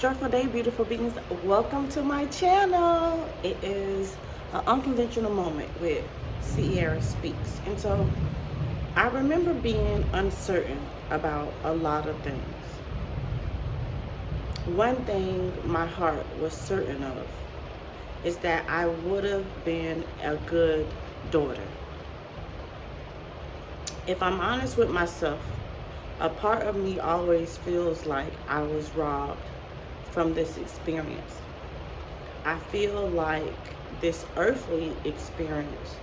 Joyful day, beautiful beings. Welcome to my channel. It is an unconventional moment with Sierra Speaks. And so I remember being uncertain about a lot of things. One thing my heart was certain of is that I would have been a good daughter. If I'm honest with myself, a part of me always feels like I was robbed from this experience. I feel like this earthly experience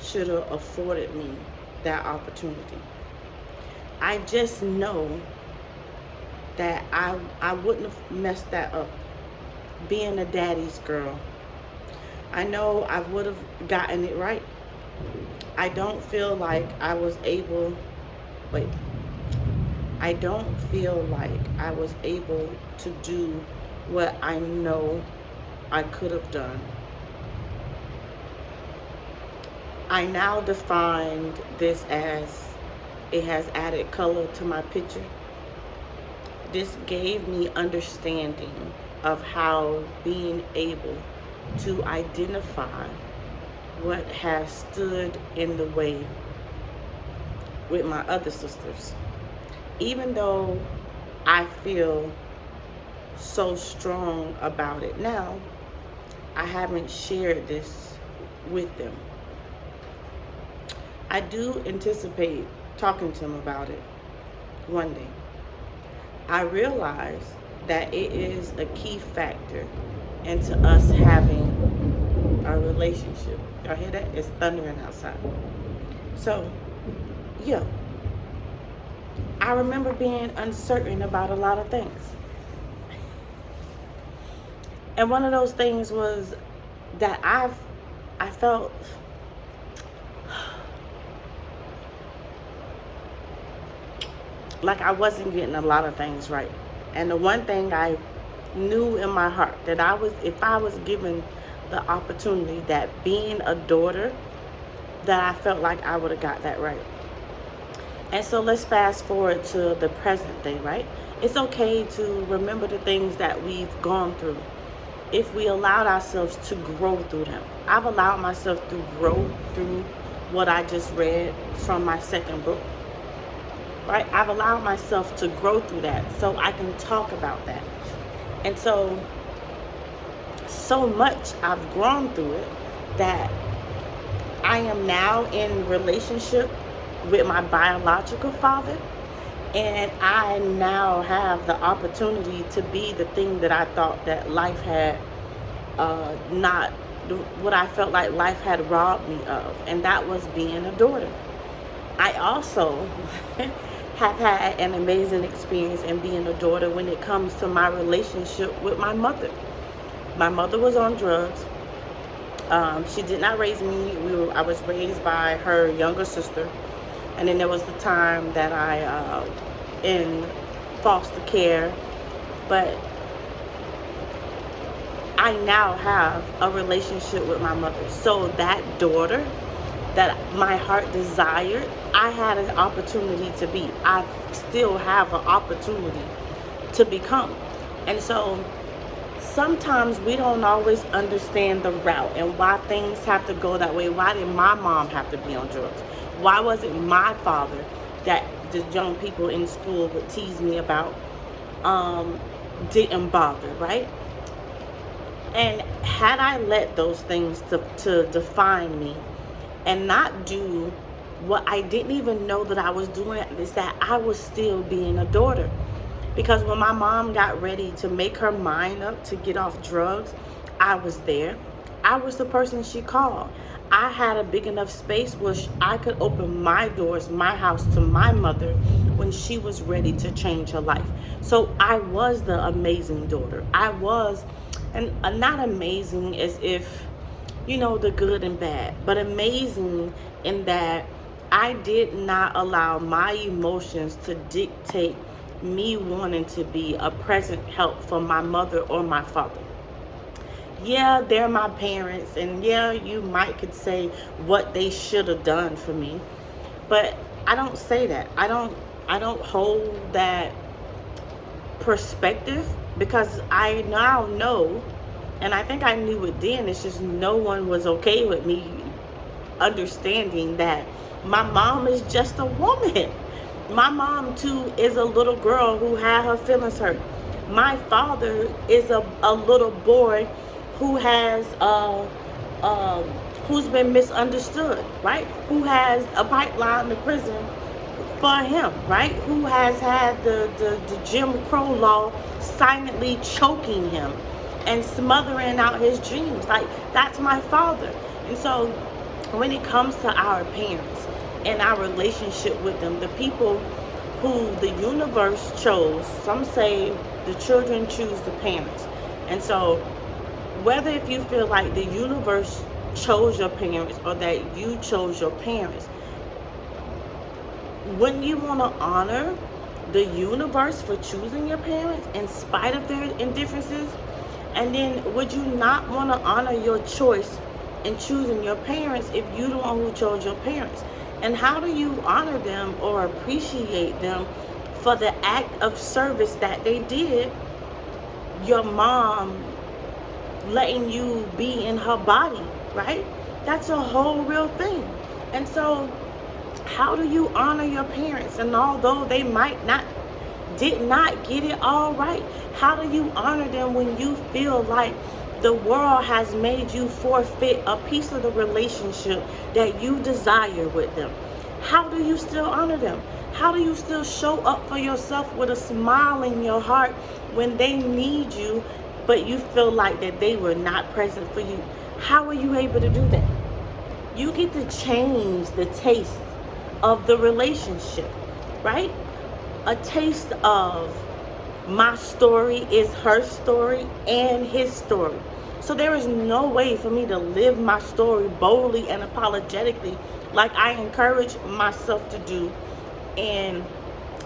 should have afforded me that opportunity. I just know that I wouldn't have messed that up being a daddy's girl. I know I would have gotten it right. I don't feel like I was able, wait, I don't feel like I was able to do what I know I could have done. I now defined this as it has added color to my picture. This gave me understanding of how being able to identify what has stood in the way with my other sisters. Even though I feel so strong about it now, I haven't shared this with them. I do anticipate talking to them about it one day. I realize that it is a key factor into us having a relationship. Y'all hear that? It's thundering outside. So, yeah. I remember being uncertain about a lot of things. And one of those things was that I felt like I wasn't getting a lot of things right. And the one thing I knew in my heart that if I was given the opportunity that being a daughter, that I felt like I would have got that right. And so let's fast forward to the present day, right? It's okay to remember the things that we've gone through if we allowed ourselves to grow through them. I've allowed myself to grow through what I just read from my second book, right? I've allowed myself to grow through that so I can talk about that. And so much I've grown through it that I am now in relationship with my biological father, and I now have the opportunity to be the thing that I thought that life had not, what I felt like life had robbed me of, and that was being a daughter. I also have had an amazing experience in being a daughter when it comes to my relationship with my mother. My mother was on drugs. She did not raise me. I was raised by her younger sister. And then there was the time that I in foster care. But I now have a relationship with my mother. So that daughter that my heart desired, I had an opportunity to be. I still have an opportunity to become. And so sometimes we don't always understand the route and why things have to go that way. Why did my mom have to be on drugs? Why was it my father that the young people in school would tease me about didn't bother, right? And had I let those things to define me and not do what I didn't even know that I was doing, is that I was still being a daughter. Because when my mom got ready to make her mind up to get off drugs, I was there. I was the person she called. I had a big enough space where I could open my doors, my house, to my mother when she was ready to change her life. So I was the amazing daughter. I was, and not amazing as if, the good and bad, but amazing in that I did not allow my emotions to dictate me wanting to be a present help for my mother or my father. Yeah, they're my parents, and yeah, you could say what they should have done for me, but I don't say that. I don't hold that perspective, because I now know, and I think I knew it then, it's just no one was okay with me understanding that my mom is just a woman. My mom too is a little girl who had her feelings hurt. My father is a little boy who has who's been misunderstood, right? Who has a pipeline to prison for him, right? Who has had the Jim Crow law silently choking him and smothering out his dreams. Like, that's my father. And so when it comes to our parents and our relationship with them, the people who the universe chose, some say the children choose the parents. And so whether if you feel like the universe chose your parents or that you chose your parents, wouldn't you want to honor the universe for choosing your parents in spite of their indifferences? And then would you not want to honor your choice in choosing your parents if you're the one who chose your parents? And how do you honor them or appreciate them for the act of service that they did? Your mom letting you be in her body, right? That's a whole real thing. And so how do you honor your parents? And although they did not get it all right, how do you honor them when you feel like the world has made you forfeit a piece of the relationship that you desire with them? How do you still honor them? How do you still show up for yourself with a smile in your heart when they need you, but you feel like that they were not present for you? How are you able to do that? You get to change the taste of the relationship, right? A taste of my story is her story and his story. So there is no way for me to live my story boldly and apologetically like I encourage myself to do, and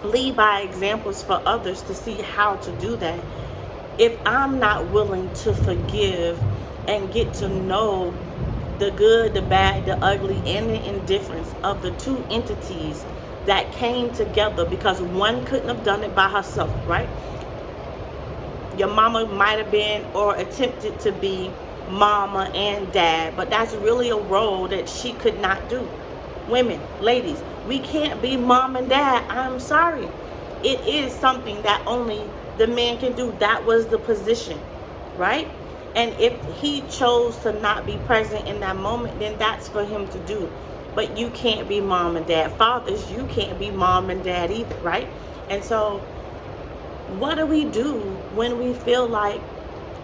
lead by examples for others to see how to do that, if I'm not willing to forgive and get to know the good, the bad, the ugly, and the indifference of the two entities that came together because one couldn't have done it by herself, right? Your mama might have been or attempted to be mama and dad, but that's really a role that she could not do. Women, ladies, we can't be mom and dad. I'm sorry. It is something that only the man can do. That was the position, right? And if he chose to not be present in that moment, then that's for him to do. But you can't be mom and dad. Fathers, you can't be mom and dad either, right? And so what do we do when we feel like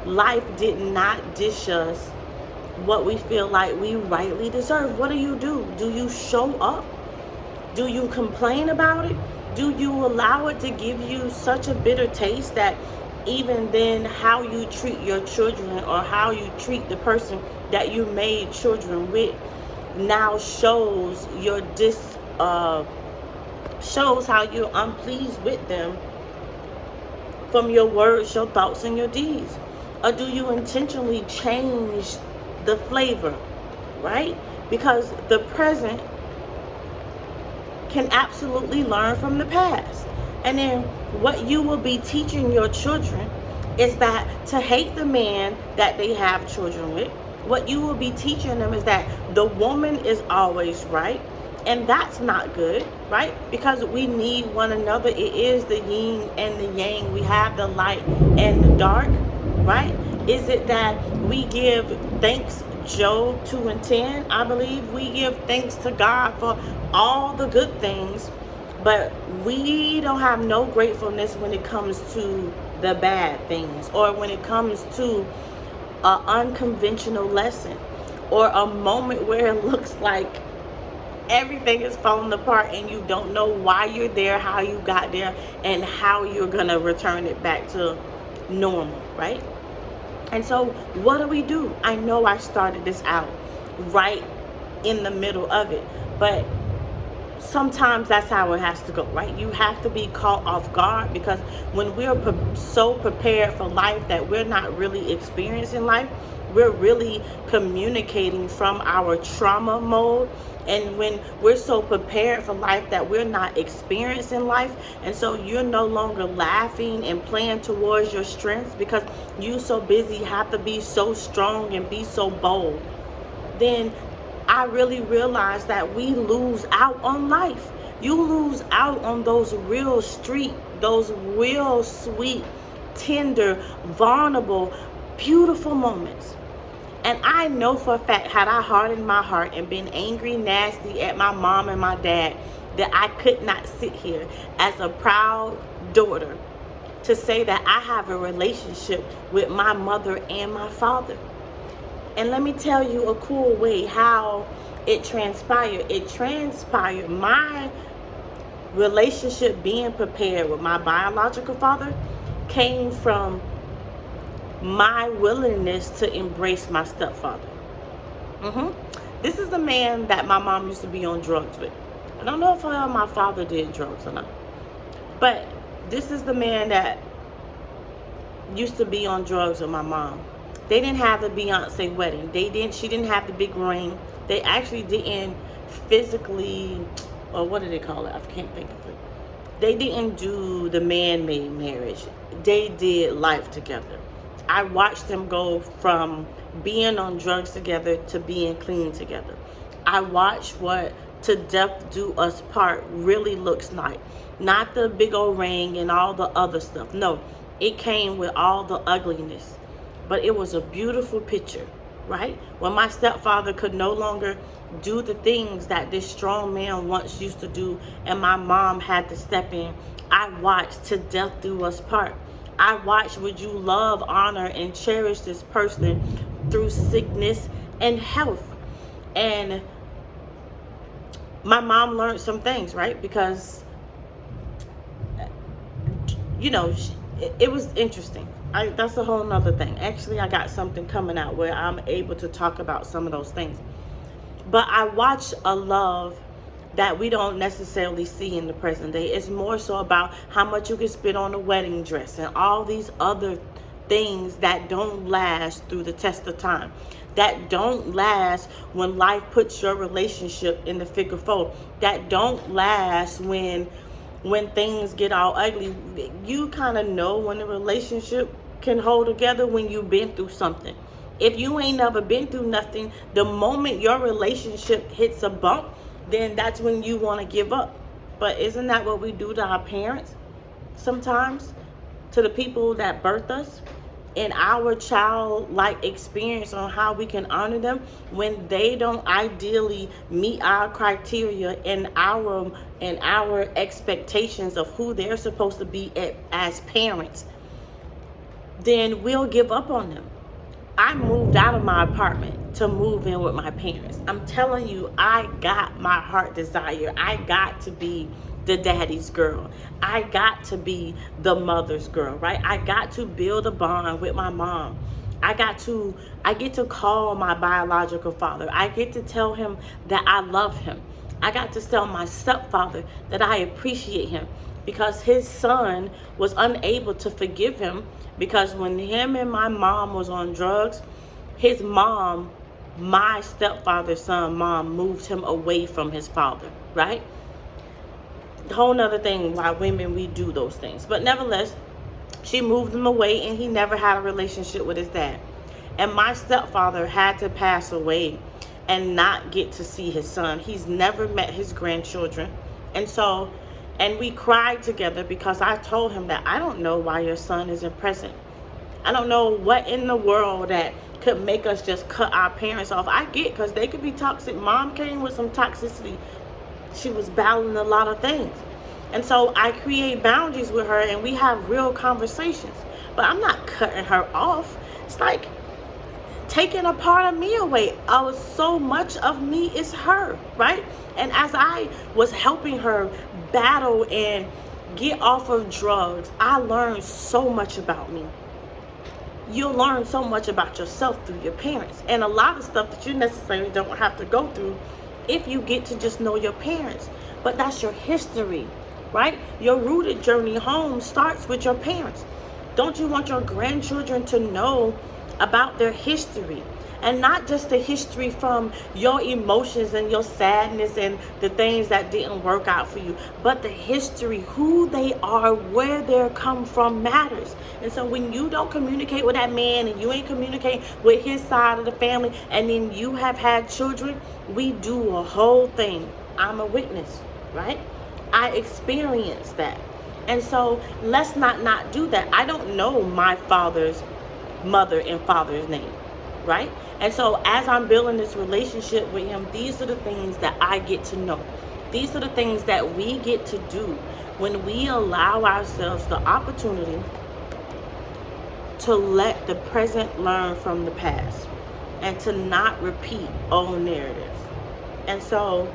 life did not dish us what we feel like we rightly deserve? What do? Do you show up? Do you complain about it? Do you allow it to give you such a bitter taste that even then how you treat your children or how you treat the person that you made children with now shows your shows how you're unpleased with them from your words, your thoughts, and your deeds? Or do you intentionally change the flavor, right? Because the present can absolutely learn from the past. And then what you will be teaching your children is that to hate the man that they have children with. What you will be teaching them is that the woman is always right, and that's not good, right? Because we need one another. It is the yin and the yang. We have the light and the dark, right? Is it that we give thanks, Job 2 and 10, I believe we give thanks to God for all the good things, but we don't have no gratefulness when it comes to the bad things, or when it comes to an unconventional lesson, or a moment where it looks like everything is falling apart and you don't know why you're there, how you got there, and how you're gonna return it back to normal, right? And so what do? I know I started this out right in the middle of it, but sometimes that's how it has to go, right? You have to be caught off guard, because when we're so prepared for life that we're not really experiencing life, we're really communicating from our trauma mode, and when we're so prepared for life that we're not experiencing life, and so you're no longer laughing and playing towards your strengths because you so busy have to be so strong and be so bold, then I really realized that we lose out on life. You lose out on those real street, those real sweet, tender, vulnerable, beautiful moments. And I know for a fact, had I hardened my heart and been angry, nasty at my mom and my dad, that I could not sit here as a proud daughter to say that I have a relationship with my mother and my father. And let me tell you a cool way how it transpired. It transpired, my relationship being prepared with my biological father came from my willingness to embrace my stepfather. This is the man that my mom used to be on drugs with. I don't know if my father did drugs or not, but this is the man that used to be on drugs with my mom. They didn't have the Beyonce wedding. She didn't have the big ring. They actually didn't physically, or what do they call it? I can't think of it. They didn't do the man-made marriage. They did life together. I watched them go from being on drugs together to being clean together. I watched what "to death do us part" really looks like. Not the big old ring and all the other stuff. No, it came with all the ugliness. But it was a beautiful picture, right? When my stepfather could no longer do the things that this strong man once used to do, and my mom had to step in, I watched "to death do us part." I watched, would you love, honor, and cherish this person through sickness and health? And my mom learned some things, right? Because, you know, it was interesting. That's a whole nother thing. Actually, I got something coming out where I'm able to talk about some of those things. But I watched a love that we don't necessarily see in the present day. It's more so about how much you can spend on a wedding dress and all these other things that don't last through the test of time, that don't last when life puts your relationship in the figure four, that don't last when things get all ugly. You kind of know when a relationship can hold together when you've been through something. If you ain't never been through nothing, the moment your relationship hits a bump, then that's when you want to give up. But isn't that what we do to our parents sometimes? To the people that birthed us? In our childlike experience on how we can honor them when they don't ideally meet our criteria and our expectations of who they're supposed to be as parents, then we'll give up on them. I moved out of my apartment to move in with my parents. I'm telling you, I got my heart desire. I got to be the daddy's girl. I got to be the mother's girl, right? I got to build a bond with my mom. I get to call my biological father. I get to tell him that I love him. I got to tell my stepfather that I appreciate him, because his son was unable to forgive him, because when him and my mom was on drugs, his mom, my stepfather's son mom, moved him away from his father, right? Whole nother thing why women, we do those things. But nevertheless, she moved him away, and he never had a relationship with his dad. And my stepfather had to pass away and not get to see his son. He's never met his grandchildren. And we cried together because I told him that I don't know why your son isn't present. I don't know what in the world that could make us just cut our parents off. I get, because they could be toxic. Mom came with some toxicity. She was battling a lot of things. And so I create boundaries with her, and we have real conversations. But I'm not cutting her off. It's like taking a part of me away. So much of me is her, right? And as I was helping her battle and get off of drugs, I learned so much about me. You'll learn so much about yourself through your parents, and a lot of stuff that you necessarily don't have to go through if you get to just know your parents. But that's your history, right? Your rooted journey home starts with your parents. Don't you want your grandchildren to know about their history. And not just the history from your emotions and your sadness and the things that didn't work out for you, but the history, who they are, where they're come from matters. And so when you don't communicate with that man and you ain't communicating with his side of the family, and then you have had children, we do a whole thing. I'm a witness, right? I experienced that. And so let's not do that. I don't know my father's mother and father's name, right? And so as I'm building this relationship with him, these are the things that I get to know. These are the things that we get to do when we allow ourselves the opportunity to let the present learn from the past and to not repeat old narratives. And so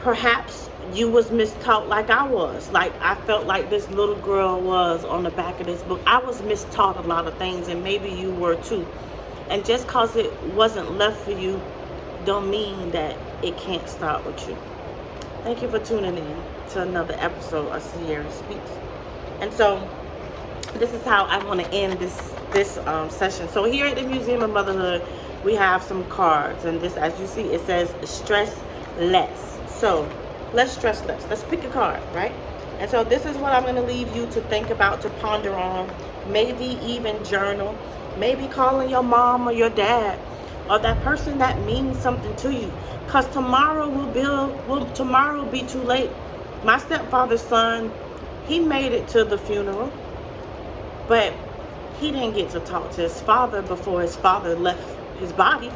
perhaps you was mistaught like I was. Like I felt like this little girl was on the back of this book. I was mistaught a lot of things, and maybe you were too. And just cause it wasn't left for you don't mean that it can't start with you. Thank you for tuning in to another episode of Sierra Speaks. And so this is how I want to end this session. So here at the Museum of Motherhood, we have some cards, and this, as you see, it says stress less. So let's stress less. Let's pick a card, right? And so this is what I'm going to leave you to think about, to ponder on, maybe even journal, maybe calling your mom or your dad or that person that means something to you, because tomorrow will be too late. My stepfather's son, he made it to the funeral, but he didn't get to talk to his father before his father left his body.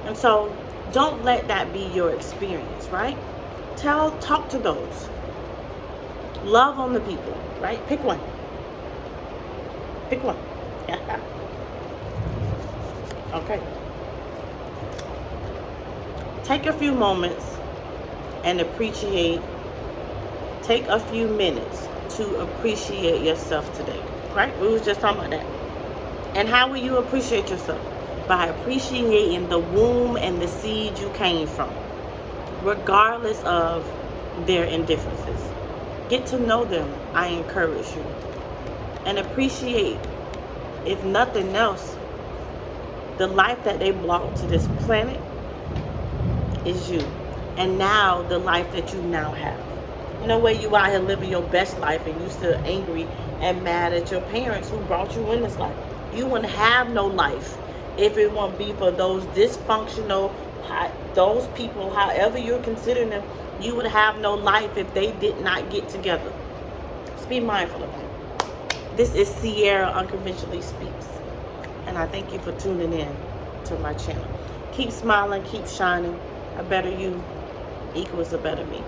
And so don't let that be your experience, right? Talk to those. Love on the people, right? Pick one. Pick one. Okay. Take a few moments and take a few minutes to appreciate yourself today, right? We was just talking about that. And how will you appreciate yourself? By appreciating the womb and the seed you came from, regardless of their indifferences. Get to know them, I encourage you. And appreciate, if nothing else, the life that they brought to this planet is you. And now the life that you now have. You know, where you out here living your best life and you still angry and mad at your parents who brought you in this life. You wouldn't have no life if it won't be for those dysfunctional, those people, however you're considering them. You would have no life if they did not get together. Just be mindful of that. This is Sierra Unconventionally Speaks, and I thank you for tuning in to my channel. Keep smiling, keep shining. A better you equals a better me.